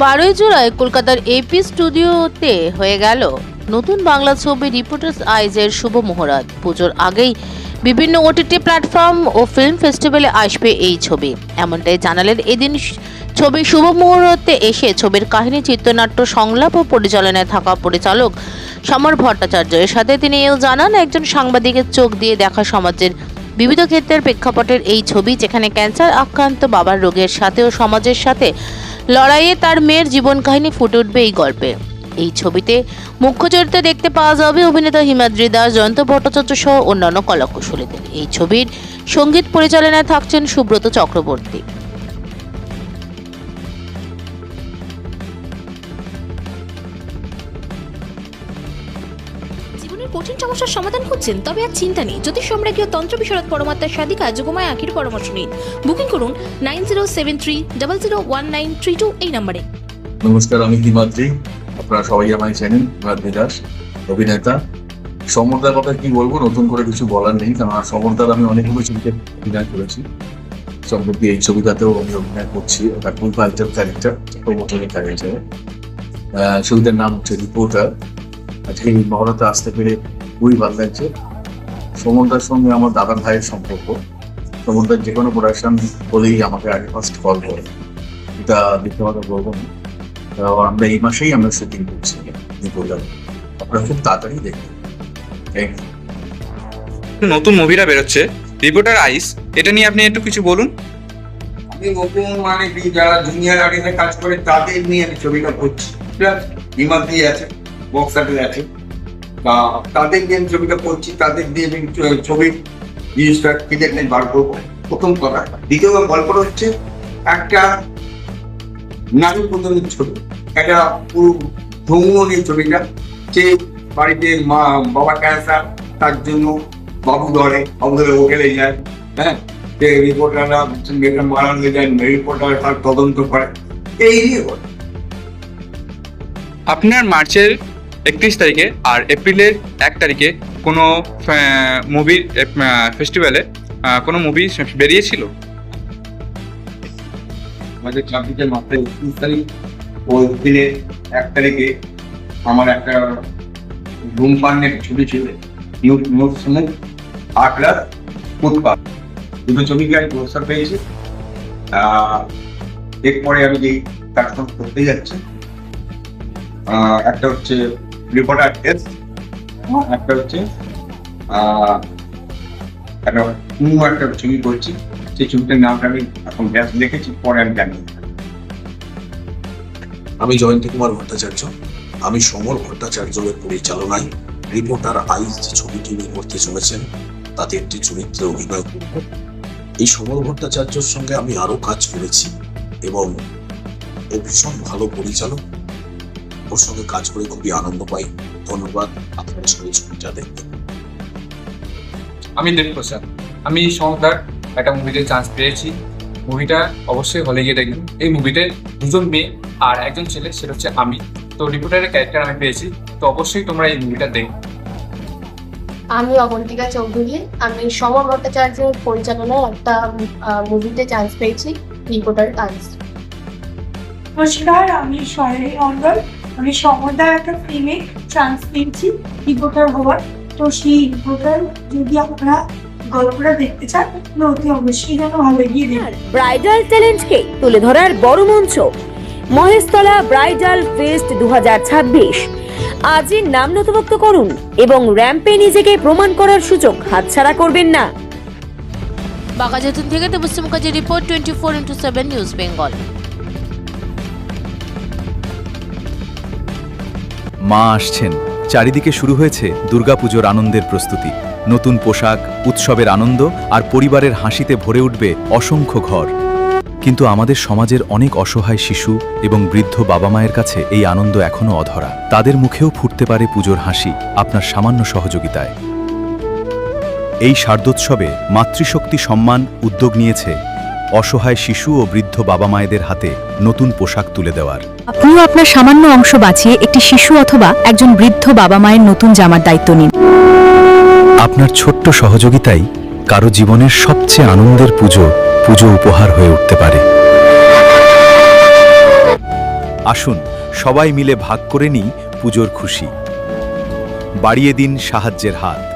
12 জুলাই কলকাতার এপি স্টুডিওতে হয়ে গেল নতুন বাংলা ছবি রিপোর্টার্স আইজের শুভ মুহূর্ত। পুজোর আগেই বিভিন্ন ওটিটি প্ল্যাটফর্ম ও ফিল্ম ফেস্টিভ্যালে আসবে এই ছবি, এমনটাই জানালেন এদিন ছবির শুভ মুহূর্তে এসে ছবির কাহিনী, চিত্রনাট্য, সংলাপ ও পরিচালনায় থাকা পরিচালক সমর ভট্টাচার্য। এর সাথে তিনি এও জানান, একজন সাংবাদিকের চোখ দিয়ে দেখা সমাজের বিবিধ ক্ষেত্রের প্রেক্ষাপটের এই ছবি, যেখানে ক্যান্সার আক্রান্ত বাবার রোগের সাথেও সমাজের সাথে লড়াইয়ে তার মেয়ের জীবন কাহিনী ফুটে উঠবে এই গল্পে। এই ছবিতে মুখ্য চরিত্রে দেখতে পাওয়া যাবে অভিনেতা হিমাদ্রি দাস, জয়ন্ত ভট্টাচার্য সহ অন্যান্য কলাকুশলীদের। এই ছবির সঙ্গীত পরিচালনায় থাকছেন সুব্রত চক্রবর্তী। জীবনের কঠিন সমস্যার সমাধান খুঁজছেন? তবে আর চিন্তা নেই। জ্যোতিষ সম্রাজ্ঞী তন্ত্র বিশারদ পরমাত্মার সাধিকা যোগমায়া আখির পরামর্শ নিন। বুকিং করুন 9073001932 এই নম্বরে। নমস্কার, আমি হিমাদ্রি। আপনারা সবাই আমায় চেনেন, হিমাদ্রি দাস, অভিনেতা। সমরদার কথা কি বলবো, নতুন করে কিছু বলার নেই, কারণ সমরদার আমি অনেকগুলো ছবিতে অভিনয় করেছি। সম্প্রতি এই ছবিটাতেও আমি অভিনয় করছি, ওটা ফুল পাল্টার ক্যারেক্টার, প্রমোটরের ক্যারেক্টারে। ছবিটার নাম হচ্ছে রিপোর্টার। আজকে এই মহড়াতে আসতে পেরে খুবই ভালো লাগছে। সমরদার সঙ্গে আমার দাদা ভাইয়ের সম্পর্ক। সমরদার যে কোনো প্রোডাকশন হলেই আমাকে আগে ফার্স্ট কল করে, এটা মিথ্যা বলবো না। আমরা এই মাসেই আমরা শুটিং করছি রিপোর্টার, আপনারা খুব তাড়াতাড়ি দেখবেন। নতুন মুভিটা বেরোচ্ছে রিপোর্টার আইস, এটা নিয়ে আপনি একটু কিছু বলুন। আমি নতুন মানে কি, যারা জুনিয়র আর্টিস্টে কাজ করে তাদের নিয়ে আমি ছবিটা করছি। হিমাদ্রি আছে, বক্সারে আছে, বা তাদের নিয়ে আমি ছবিটা করছি, তাদের দিয়ে আমি ছবির জিনিসটা ক্লিয়ার নেই বার করবো, প্রথম কথা। দ্বিতীয় গল্পটা হচ্ছে একটা নারী প্রধানের ছবি, একটা পুরো ভ্রমণ এই ছবিটা। যে বাড়িতে বাবা ক্যান্সার, তার জন্য বাবু ধরে হোটেলে যায়, হ্যাঁ, যে রিপোর্টাররা মারা হয়ে যায়, রিপোর্টার তার তদন্ত করে, এই নিয়ে বলে। আপনার মার্চের 31 তারিখে আর এপ্রিলের 1 তারিখে কোনো মুভির ফেস্টিভ্যালে কোনো মুভি বেরিয়েছিল? আমাদের 24 মাসের 31 তারিখ ও এপ্রিলের 1 তারিখে আমার একটা ধূমপানের ছবি ছিল, নিউজ সমুখ আখড়া ফুটপাথ, দুটো ছবিকে আমি পুরস্কার পেয়েছি। এরপরে আমি যে কাজটা করতে যাচ্ছি, একটা হচ্ছে রিপোর্টার টেস্ট, একটা হচ্ছে একটা ছবি করছি। সেই ছবিটার নামটা আমি এখন ব্যাস লিখেছি, পরে আমি জানি। আমি জয়ন্ত কুমার ভট্টাচার্য। আমি সমর ভট্টাচার্যের পরিচালনায় রিপোর্টার আইস যে ছবিটি উনি করতে চলেছেন, তাতে একটি চরিত্রে অভিনয় করব। এই সমর ভট্টাচার্যের সঙ্গে আমি আরো কাজ করেছি এবং ও ভীষণ ভালো পরিচালক। ওর সঙ্গে কাজ করে খুবই আনন্দ পাই। ধন্যবাদ। আপনারা সবাই ছবিটা দেখবেন। আমি দেবপ্রসাদ। আমি সমরদার একটা মুভিতে চান্স পেয়েছি। মুভিটা অবশ্যই হলে গিয়ে দেখবেন। এই মুভিতে দুজন মেয়ে আর একজন ছেলে, সেটা হচ্ছে আমি। তো রিপোর্টারের ক্যারেক্টার আমি পেয়েছি, তো অবশ্যই তোমরা এই মুভিটা দেখো। আমি অবন্তিকা চৌধুরী। আমি সমর ভট্টাচার্যের পরিচালনায় একটা মুভিতে চান্স পেয়েছি, রিপোর্টার আইস। নমস্কার, আমি সয়নী মন্ডল। আমি সমরদার একটা ফিল্মে চান্স পেয়েছি রিপোর্টার হওয়ার। তো সেই রিপোর্টার যদি আপনারা গল্পটা দেখতে চান, অতি অবশ্যই যেন হলে গিয়ে দেখুন। ব্রাইডাল ট্যালেন্টকে তুলে ধরার বড় মঞ্চ মহেশতলা ব্রাইডাল ফেস্ট 2026। আজই নাম নথিভুক্ত করুন এবং র্যাম্পে নিজেকে প্রমাণ করার সুযোগ হাতছাড়া করবেন না। বাঘাযতীন থেকে দেবশ্রী মুখার্জির রিপোর্ট, 24x7 নিউজ বেঙ্গল। মা আসছেন, চারিদিকে শুরু হয়েছে দুর্গাপুজোর আনন্দের প্রস্তুতি। নতুন পোশাক, উৎসবের আনন্দ আর পরিবারের হাসিতে ভরে উঠবে অসংখ্য ঘর। কিন্তু আমাদের সমাজের অনেক অসহায় শিশু এবং বৃদ্ধ বাবা মায়ের কাছে এই আনন্দ এখনো অধরা। তাদের মুখেও ফুটতে পারে পুজোর হাসি আপনার সামান্য সহযোগিতায়। এই শারদোৎসবে মাতৃশক্তি সম্মান উদ্যোগ নিয়েছে অসহায় শিশু ও বৃদ্ধ বাবা মায়েদের হাতে নতুন পোশাক তুলে দেওয়ার। আপনিও আপনার সামান্য অংশ বাঁচিয়ে একটি শিশু অথবা একজন বৃদ্ধ বাবা মায়ের নতুন জামার দায়িত্ব নিন। আপনার ছোট্ট সহযোগিতাই কারো জীবনের সবচেয়ে আনন্দের পুজো উপহার হয়ে উঠতে পারে। আসুন সবাই মিলে ভাগ করে নিই পুজোর খুশি। বাড়িয়ে দিন সাহায্যের হাত।